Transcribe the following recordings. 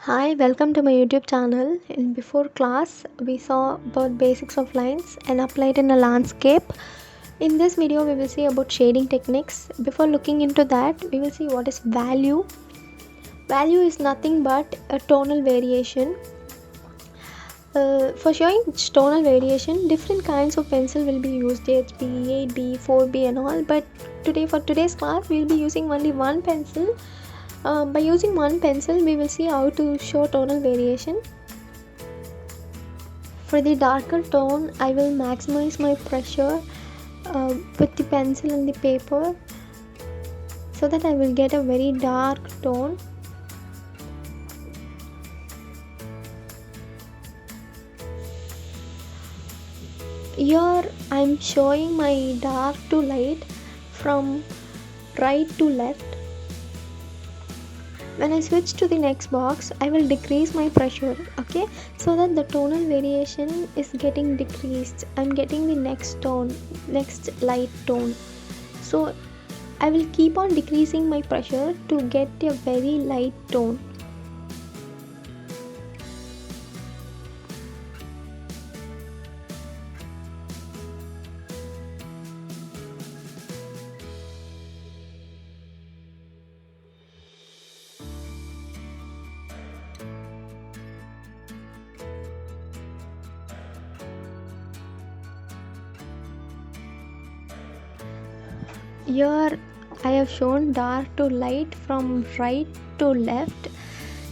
Hi, welcome to my YouTube channel. In before class, we saw about basics of lines and applied in a landscape. In this video, we will see about shading techniques. Before looking into that, we will see what is value. Value is nothing but a tonal variation. For showing tonal variation, different kinds of pencil will be used, HB, 8B, 4B and all. But today, for today's class, we will be using only one pencil. By using one pencil, we will see how to show tonal variation. For the darker tone, I will maximize my pressure with the pencil and the paper so that I will get a very dark tone. Here I am showing my dark to light from right to left. When I switch to the next box, I will decrease my pressure, okay, so that the tonal variation is getting decreased. I'm getting the next light tone. So I will keep on decreasing my pressure to get a very light tone. Here I have shown dark to light from right to left.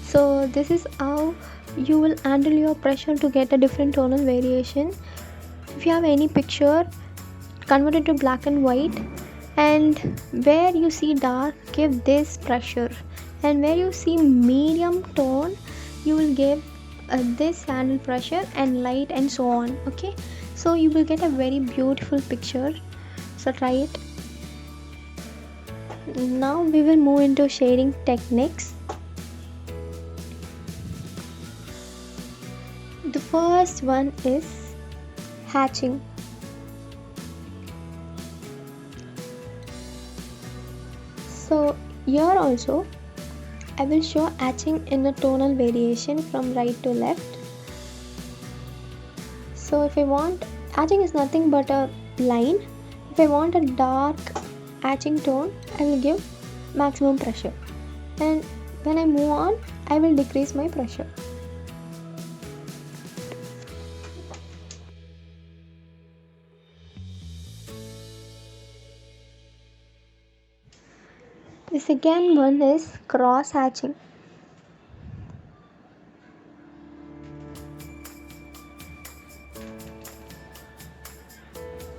So this is how you will handle your pressure to get a different tonal variation. If you have any picture, convert it to black and white, and where you see dark, give this pressure, and where you see medium tone, you will give this handle pressure and light and so on. Okay, so you will get a very beautiful picture. So try it. Now we will move into shading techniques. The first one is hatching. So here also I will show hatching in a tonal variation from right to left. So if I want, hatching is nothing but a line. If I want a dark hatching tone, I will give maximum pressure, and when I move on, I will decrease my pressure. The second one is cross hatching.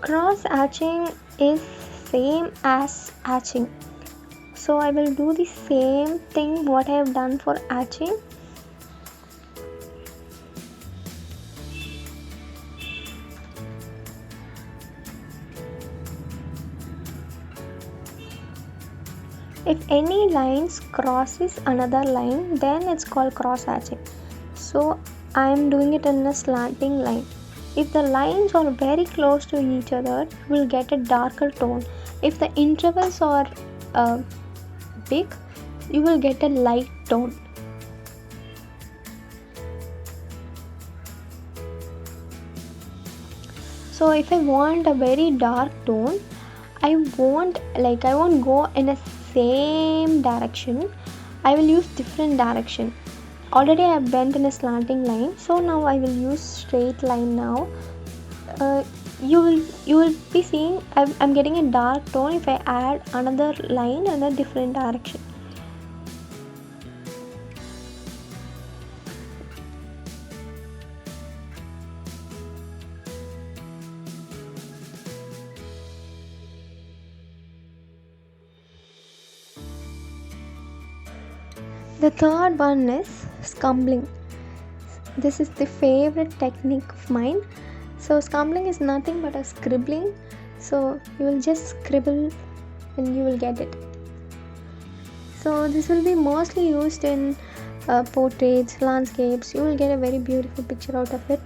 Cross hatching is same as hatching. So I will do the same thing what I have done for hatching. If any lines crosses another line, then it's called cross hatching. So I am doing it in a slanting line. If the lines are very close to each other, you will get a darker tone. If the intervals are big, you will get a light tone. So if I want a very dark tone, I won't go in a same direction. I will use different direction. Already I have bent in a slanting line, so now I will use straight line now. You will be seeing I'm getting a dark tone if I add another line in a different direction. The third one is scumbling. This is the favorite technique of mine. So scumbling is nothing but a scribbling. So you will just scribble and you will get it. So this will be mostly used in portraits, landscapes. You will get a very beautiful picture out of it.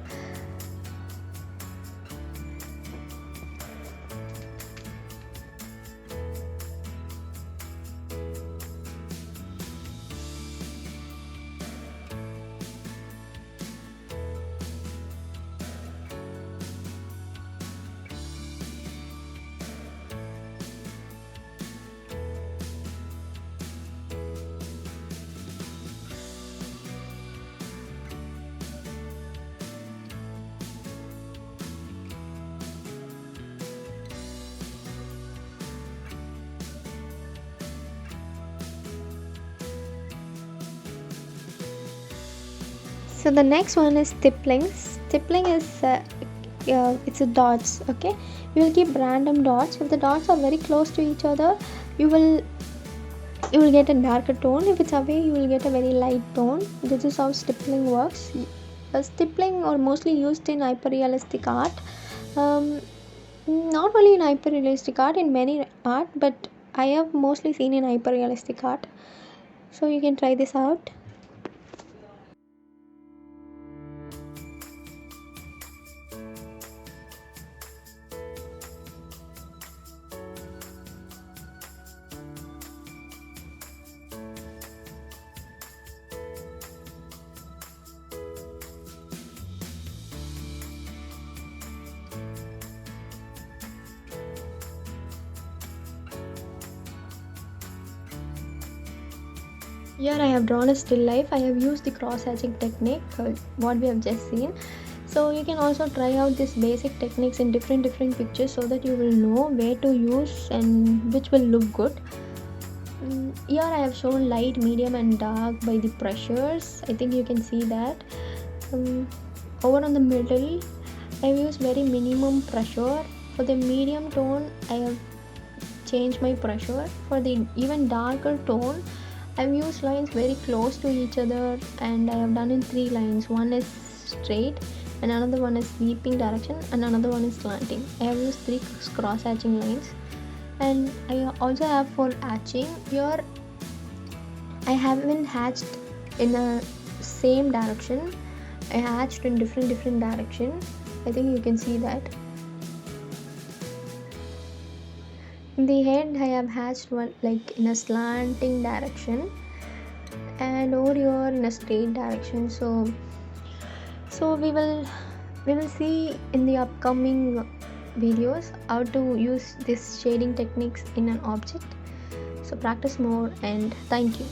So the next one is stippling. Stippling is it's a dots. Okay, you will keep random dots. If the dots are very close to each other, you will get a darker tone. If it's away, you will get a very light tone. This is how stippling works. Stippling are mostly used in hyperrealistic art. Not only in hyperrealistic art, in many art, but I have mostly seen in hyperrealistic art. So you can try this out. Here I have drawn a still life. I have used the cross hatching technique, what we have just seen. So you can also try out these basic techniques in different pictures so that you will know where to use and which will look good. Here I have shown light, medium and dark by the pressures. I think you can see that. Over on the middle I have used very minimum pressure. For the medium tone I have changed my pressure. For the even darker tone I have used lines very close to each other, and I have done in 3 lines. One is straight, and another one is sweeping direction, and another one is slanting. I have used 3 cross hatching lines, and I also have for hatching. Here I haven't hatched in a same direction. I hatched in different direction. I think you can see that. In the head I have hatched one like in a slanting direction, and over here in a straight direction. So we will see in the upcoming videos how to use this shading techniques in an object. So practice more, and thank you.